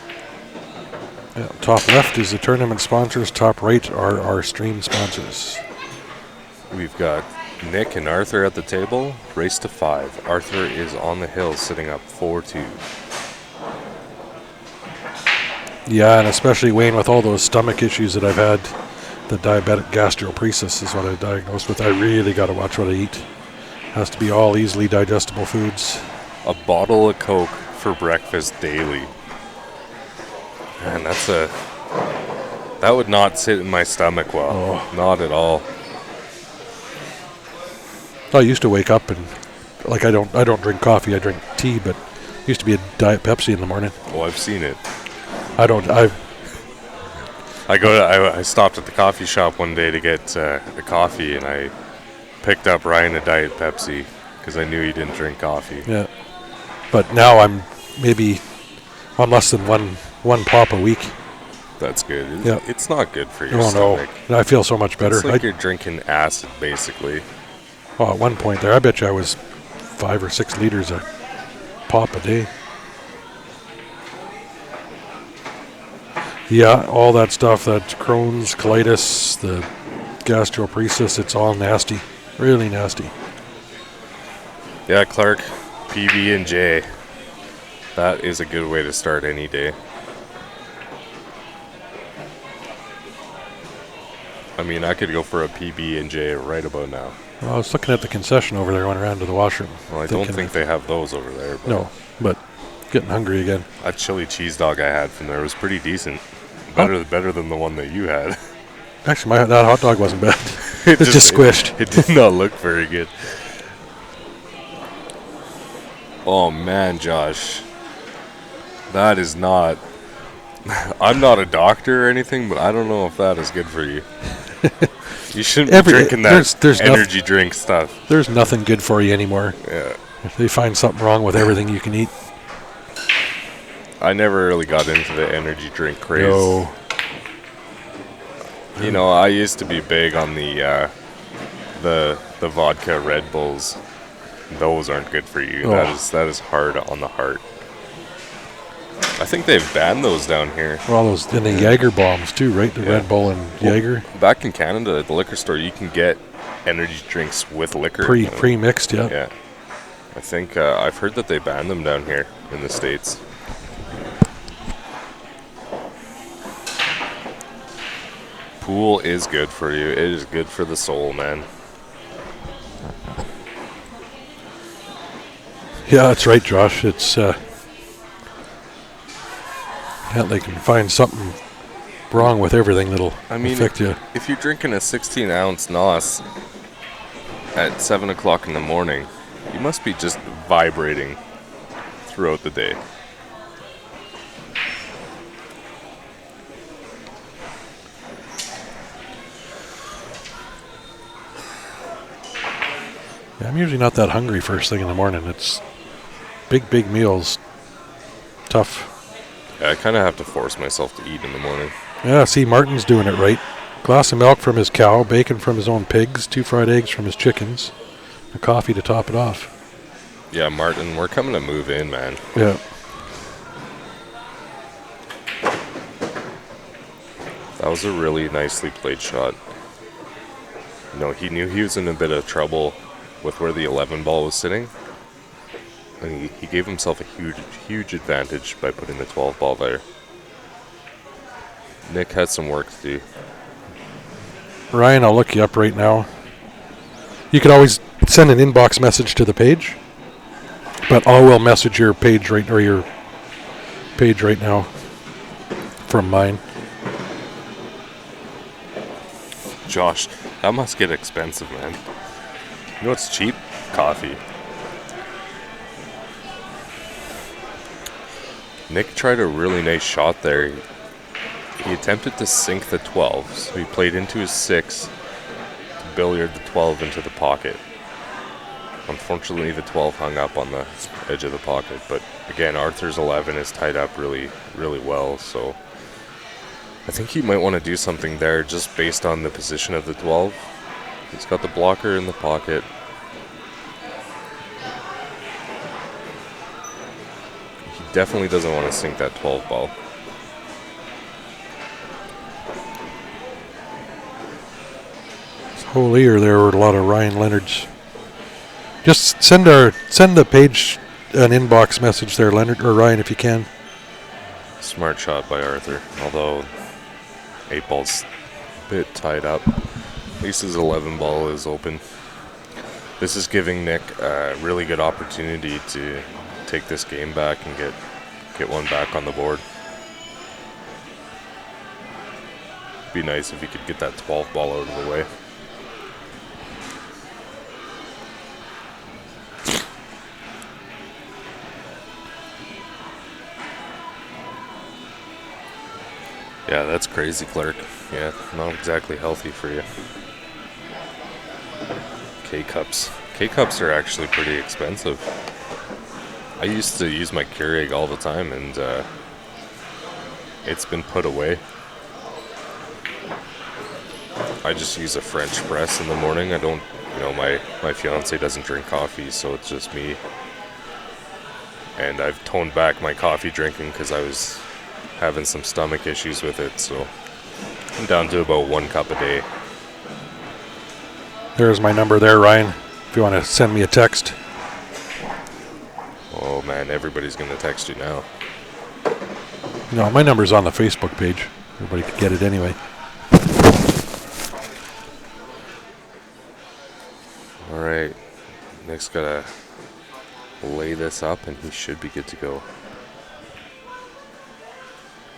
Yeah, top left is the tournament sponsors. Top right are our stream sponsors. We've got Nick and Arthur at the table. Race to 5. Arthur is on the hill sitting up 4-2. Yeah, and especially Wayne with all those stomach issues that I've had. The diabetic gastroparesis is what I diagnosed with. I really got to watch what I eat. Has to be all easily digestible foods. A bottle of Coke for breakfast daily. Man, that would not sit in my stomach well. Oh. Not at all. I used to wake up and like I don't drink coffee. I drink tea, but used to be a Diet Pepsi in the morning. Oh, I've seen it. I stopped at the coffee shop one day to get a coffee, and I picked up Ryan a Diet Pepsi because I knew he didn't drink coffee. Yeah, but now I'm less than one pop a week. That's good. Yeah. It's not good for your Oh stomach. no, I feel so much better. It's like you're drinking acid, basically. At one point there, I bet you I was 5 or 6 liters of pop a day. Yeah, all that stuff, that Crohn's, colitis, the gastroparesis, it's all nasty. Really nasty. Yeah, Clark, PB and J. That is a good way to start any day. I mean, I could go for a PB and J right about now. Well, I was looking at the concession over there, going around to the washroom. Well, I don't think they have those over there. But no, but getting hungry again. that chili cheese dog I had from there was pretty decent. Better than the one that you had. Actually, that hot dog wasn't bad. It just squished. It did not look very good. Oh man, Josh. That is not... I'm not a doctor or anything, but I don't know if that is good for you. You shouldn't be drinking that there's energy drink stuff. There's nothing good for you anymore. Yeah. If they find something wrong with everything you can eat. I never really got into the energy drink craze. No. You know, I used to be big on the vodka Red Bulls. Those aren't good for you. Oh. That is hard on the heart. I think they've banned those down here. Well, those and the Jaeger bombs too, right? The Red Bull and Jaeger. Back in Canada, at the liquor store, you can get energy drinks with liquor. Pre-mixed, yeah. Yeah. I think I've heard that they banned them down here in the States. Pool is good for you. It is good for the soul, man. Yeah, that's right, Josh. It's they can find something wrong with everything that'll affect you. If you're drinking a 16-ounce NOS at 7 o'clock in the morning, you must be just vibrating throughout the day. Yeah, I'm usually not that hungry first thing in the morning. It's big meals. Tough. Yeah, I kind of have to force myself to eat in the morning. Yeah, see, Martin's doing it right. Glass of milk from his cow, bacon from his own pigs, 2 fried eggs from his chickens, a coffee to top it off. Yeah, Martin, we're coming to move in, man. Yeah. That was a really nicely played shot. You know, he knew he was in a bit of trouble with where the 11 ball was sitting. And he gave himself a huge advantage by putting the 12 ball there. Nick has some work to do. Ryan, I'll look you up right now. You could always send an inbox message to the page, but I will message your page right now from mine. Josh, that must get expensive, man. You know what's cheap? Coffee. Nick tried a really nice shot there. He attempted to sink the 12, so he played into his 6 to billiard the 12 into the pocket. Unfortunately, the 12 hung up on the edge of the pocket, but again, Arthur's 11 is tied up really well, so I think he might want to do something there just based on the position of the 12. He's got the blocker in the pocket. He definitely doesn't want to sink that 12 ball. Holy, or there were a lot of Ryan Leonards. Just send the page an inbox message there, Leonard or Ryan, if you can. Smart shot by Arthur, although 8 ball's a bit tied up. At least his 11 ball is open. This is giving Nick a really good opportunity to take this game back and get one back on the board. Be nice if he could get that 12 ball out of the way. Yeah, that's crazy, Clark. Yeah, not exactly healthy for you. K-Cups. K-Cups are actually pretty expensive. I used to use my Keurig all the time, and it's been put away. I just use a French press in the morning. I don't, my fiance doesn't drink coffee, so it's just me. and I've toned back my coffee drinking because I was having some stomach issues with it, so I'm down to about 1 cup a day. There's my number there, Ryan, if you want to send me a text. Oh man, everybody's gonna text you now. No, my number's on the Facebook page. Everybody could get it anyway. Alright, Nick's gotta lay this up and he should be good to go.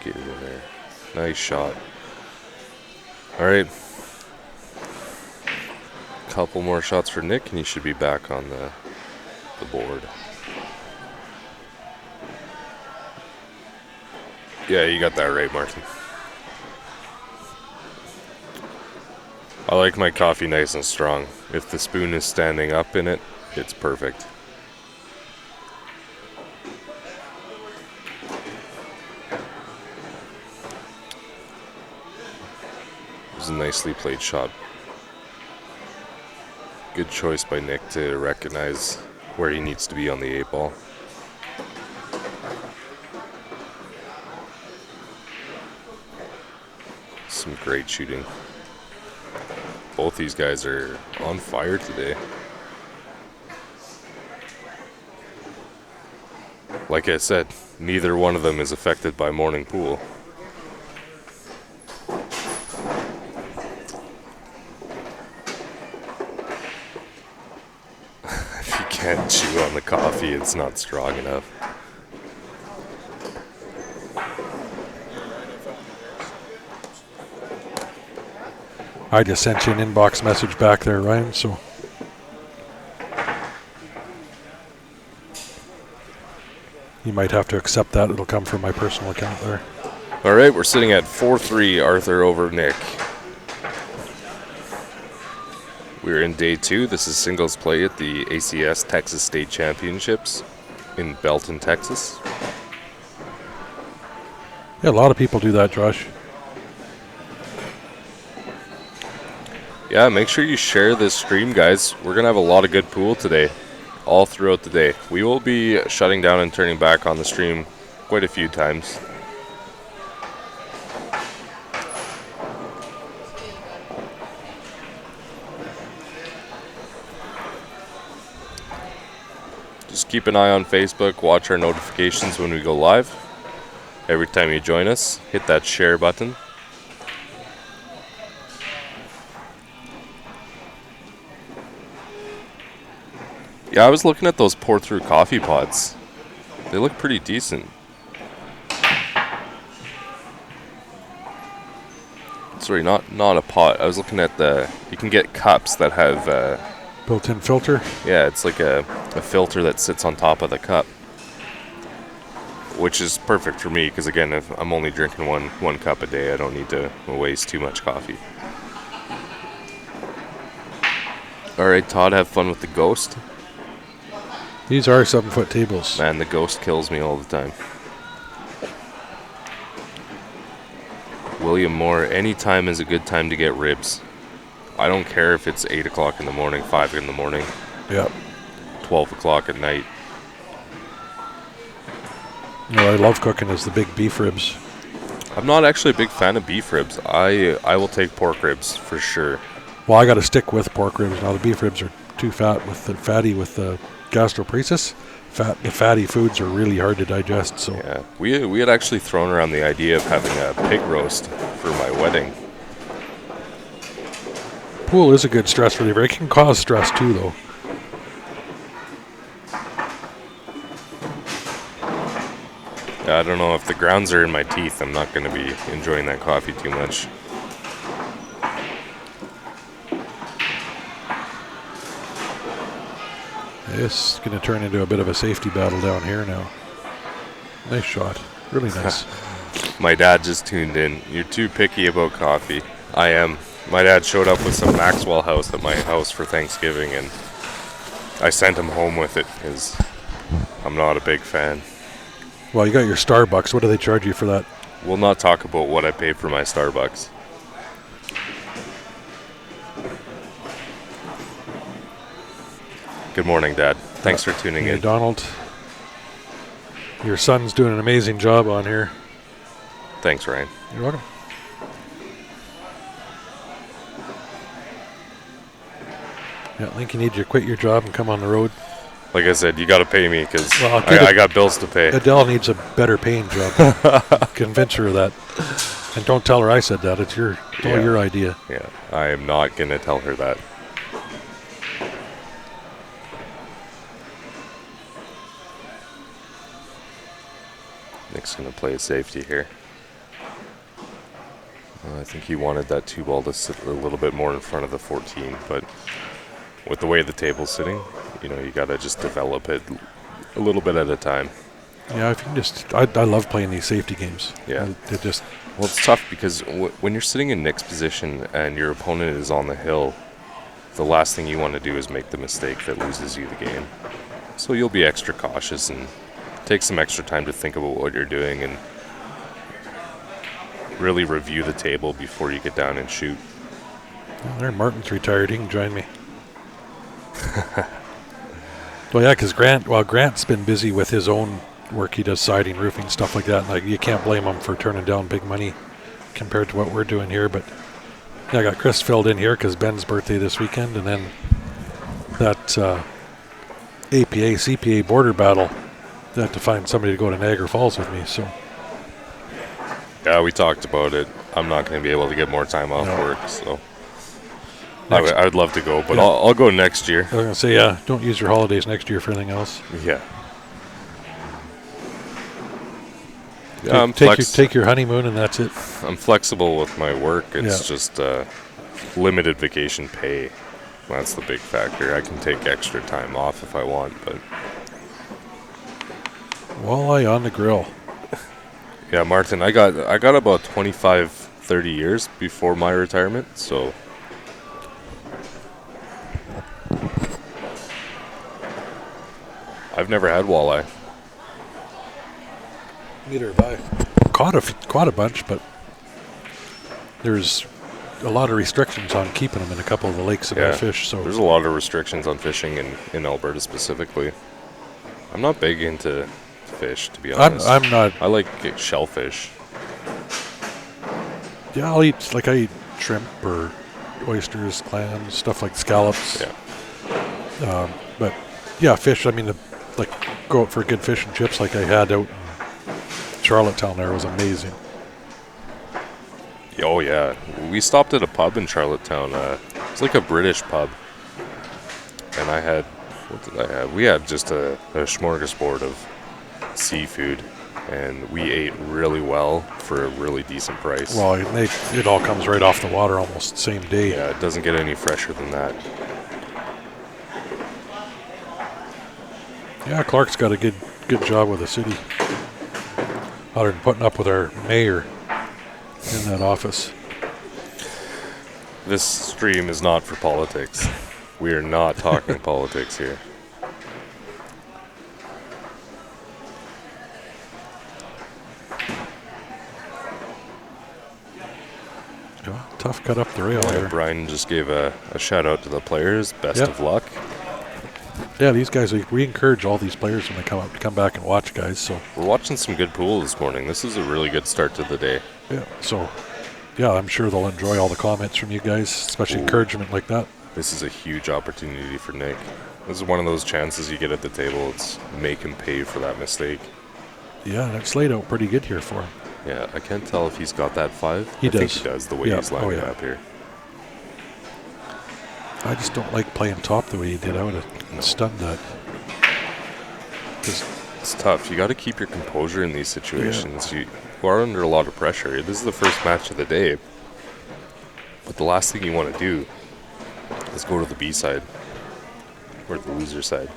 Get it in there. Nice shot. Alright. Couple more shots for Nick and he should be back on the board. Yeah, you got that right, Martin. I like my coffee nice and strong. If the spoon is standing up in it, it's perfect. It was a nicely played shot. Good choice by Nick to recognize where he needs to be on the 8-ball. Some great shooting. Both these guys are on fire today. Like I said, neither one of them is affected by morning pool. If you can't chew on the coffee, it's not strong enough. I just sent you an inbox message back there, Ryan, so. You might have to accept that. It'll come from my personal account there. All right, we're sitting at 4-3, Arthur over Nick. We're in day 2. This is singles play at the ACS Texas State Championships in Belton, Texas. Yeah, a lot of people do that, Josh. Yeah, make sure you share this stream, guys. We're going to have a lot of good pool today, all throughout the day. We will be shutting down and turning back on the stream quite a few times. Just keep an eye on Facebook, watch our notifications when we go live. Every time you join us, hit that share button. Yeah, I was looking at those pour-through coffee pots. They look pretty decent. Sorry, not a pot. I was looking at you can get cups that have built-in filter? Yeah, it's like a filter that sits on top of the cup. Which is perfect for me, because again, if I'm only drinking one cup a day, I don't need to waste too much coffee. Alright, Todd, have fun with the Ghost. These are 7-foot tables. Man, the Ghost kills me all the time. William Moore, any time is a good time to get ribs. I don't care if it's 8 o'clock in the morning, 5 in the morning. Yep. 12 o'clock at night. You know, I love cooking is the big beef ribs. I'm not actually a big fan of beef ribs. I will take pork ribs for sure. Well, I got to stick with pork ribs. Now, the beef ribs are too fat with the fatty with the gastroparesis. The fatty foods are really hard to digest. So yeah, we had actually thrown around the idea of having a pig roast for my wedding. Pool is a good stress reliever. It can cause stress too, though. I don't know, if the grounds are in my teeth, I'm not going to be enjoying that coffee too much. It's going to turn into a bit of a safety battle down here now. Nice shot. Really nice. My dad just tuned in. You're too picky about coffee. I am. My dad showed up with some Maxwell House at my house for Thanksgiving, and I sent him home with it because I'm not a big fan. Well, you got your Starbucks. What do they charge you for that? We'll not talk about what I pay for my Starbucks. Good morning, Dad. Thanks for tuning in. Donald. Your son's doing an amazing job on here. Thanks, Ryan. You're welcome. Yeah, I think you need to quit your job and come on the road. Like I said, you got to pay me because Well, I got bills to pay. Adele needs a better paying job. Convince her of that. And don't tell her I said that. It's all your idea. Yeah, I am not going to tell her that. Nick's going to play safety here. I think he wanted that 2 ball to sit a little bit more in front of the 14, but with the way the table's sitting, you know, you got to just develop it a little bit at a time. Yeah, if you can just, I love playing these safety games. Yeah. It just, well, it's tough because when you're sitting in Nick's position and your opponent is on the hill, the last thing you want to do is make the mistake that loses you the game. So you'll be extra cautious and take some extra time to think about what you're doing and really review the table before you get down and shoot. well, there, Martin's retired. He can join me. Well, yeah, because Grant's been busy with his own work. He does siding, roofing, stuff like that. And, like, you can't blame him for turning down big money compared to what we're doing here. But yeah, I got Chris filled in here because Ben's birthday this weekend, and then that APA CPA border battle. I had to find somebody to go to Niagara Falls with me. So Yeah, we talked about it. I'm not going to be able to get more time off work, so I would love to go, but Yeah. I'll go next year. I was gonna say, yeah, don't use your holidays next year for anything else. Yeah. Yeah, I'm Take your honeymoon and that's it. I'm flexible with my work. It's Yeah. just limited vacation pay. That's the big factor. I can take extra time off if I want, but Walleye on the grill. yeah, Martin, I got about 25, 30 years before my retirement, so I've never had walleye. Neither have I. Caught a bunch, but there's a lot of restrictions on keeping them in a couple of the lakes that I fish. So there's a lot of restrictions on fishing in Alberta specifically. I'm not big into fish, to be honest. I'm not. I like shellfish. Yeah, I eat shrimp or oysters, clams, stuff like scallops. Yeah. But yeah, fish. I mean, go out for good fish and chips like I had out in Charlottetown. There was amazing. Oh yeah, we stopped at a pub in Charlottetown. It's like a British pub, and what did I have? We had just a smorgasbord of seafood, and we ate really well for a really decent price. Well, it all comes right off the water almost same day. Yeah, it doesn't get any fresher than that. Yeah, Clark's got a good job with the city. Other than putting up with our mayor in that office. This stream is not for politics. We are not talking politics here. Yeah, tough cut up the rail there. Brian just gave a shout out to the players. Best Yep. of luck. Yeah, these guys, we encourage all these players when they come up to come back and watch, guys. So We're watching some good pool this morning. This is a really good start to the day. yeah, I'm sure they'll enjoy all the comments from you guys, especially encouragement like that. This is a huge opportunity for Nick. This is one of those chances you get at the table. It's make him pay for that mistake. Yeah, and it's laid out pretty good here for him. Yeah, I can't tell if he's got that 5. He I think does. he does, the way Yeah. he's lining Oh, yeah. up here. I just don't like playing top the way he did. I would have stunned that. It's tough. You got to keep your composure in these situations. You are under a lot of pressure. This is the first match of the day. But the last thing you want to do is go to the B side or the loser side.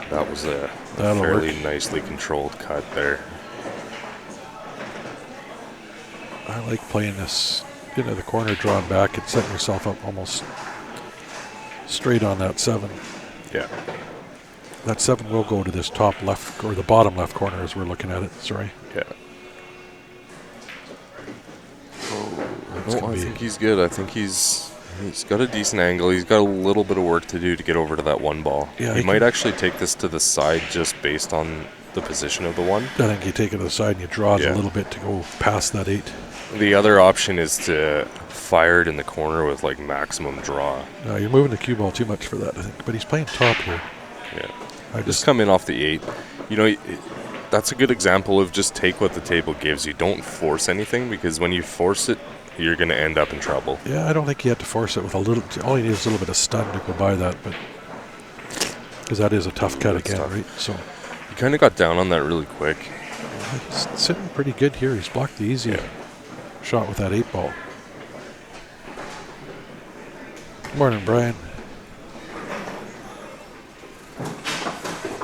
That was a That'll fairly work. nicely controlled cut there. I like playing this into the corner, drawn back, and setting yourself up almost straight on that 7. Yeah. That 7 will go to this top left, or the bottom left corner as we're looking at it. Sorry. Yeah. It's Oh, gonna I be- think he's good. I think he's He's got a decent angle. He's got a little bit of work to do to get over to that one ball. Yeah, he he might can- actually take this to the side just based on the position of the one. I think you take it to the side and you draw it Yeah. a little bit to go past that 8. The other option is to fire it in the corner with like maximum draw. No, you're moving the cue ball too much for that, I think. But he's playing top here. Yeah. I Just just come in off the 8. You know, that's a good example of just take what the table gives you. Don't force anything, because when you force it, you're going to end up in trouble. Yeah, I don't think you have to force it with a little. All you need is a little bit of stun to go by that, but because that is a tough cut That's again, tough. right? So He kind of got down on that really quick. he's sitting pretty good here. He's blocked the easy shot with that 8 ball. Morning, Brian.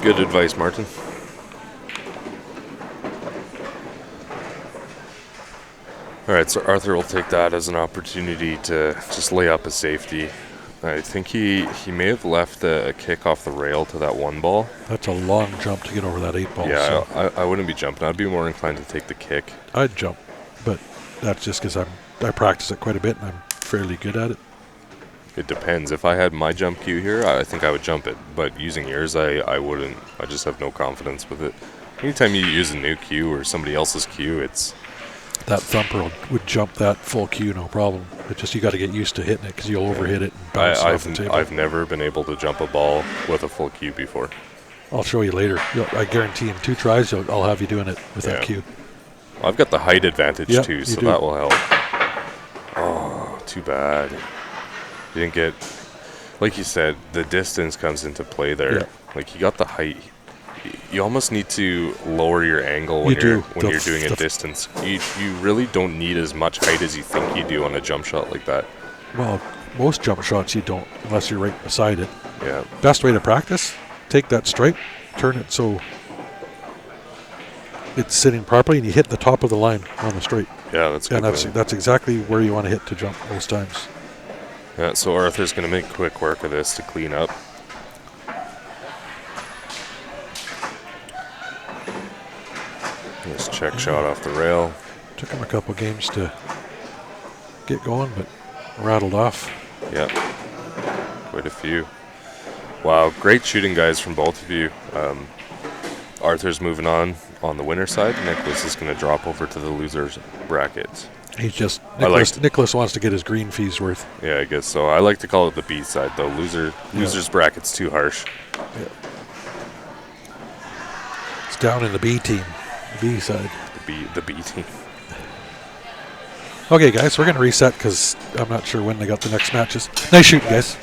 Good advice, Martin. All right, so Arthur will take that as an opportunity to just lay up a safety. I think he may have left a kick off the rail to that one ball. That's a long jump to get over that 8 ball. Yeah, So I wouldn't be jumping. I'd be more inclined to take the kick. I'd jump, but that's just because I practice it quite a bit and I'm fairly good at it. It depends. If I had my jump cue here, I think I would jump it. But using yours, I wouldn't. I just have no confidence with it. Anytime you use a new cue or somebody else's cue, it's... That thumper would jump that full cue, no problem. It's just you got to get used to hitting it because you'll overhit it and bounce off the table. I've never been able to jump a ball with a full cue before. I'll show you later. I guarantee in 2 tries, I'll have you doing it with that cue. I've got the height advantage Yep, too, you so do. that will help. Oh, too bad. You didn't get, like you said, the distance comes into play there. Yeah. Like you got the height. You almost need to lower your angle when You do. you're doing a distance. You really don't need as much height as you think you do on a jump shot like that. Well, most jump shots you don't, unless you're right beside it. Yeah. Best way to practice, take that stripe, turn it so it's sitting properly, and you hit the top of the line on the straight. Yeah, that's good. And that's exactly where you want to hit to jump most times. Yeah, so Arthur's going to make quick work of this to clean up. Nice check shot off the rail. Took him a couple games to get going, but rattled off. Yeah, quite a few. Wow, great shooting, guys, from both of you. Arthur's moving on the winner side. Nicholas is going to drop over to the losers bracket. He's just liked- Nicholas wants to get his green fees worth. Yeah, I guess so. I like to call it the B side, though. Losers bracket's too harsh. It's down in the B team, the B side. The B team. Okay, guys, we're going to reset because I'm not sure when they got the next matches. Nice shooting, guys.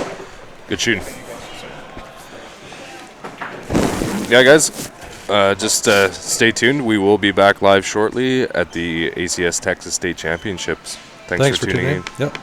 Good shooting. Yeah, guys, just stay tuned. We will be back live shortly at the ACS Texas State Championships. Thanks for tuning in. Yep.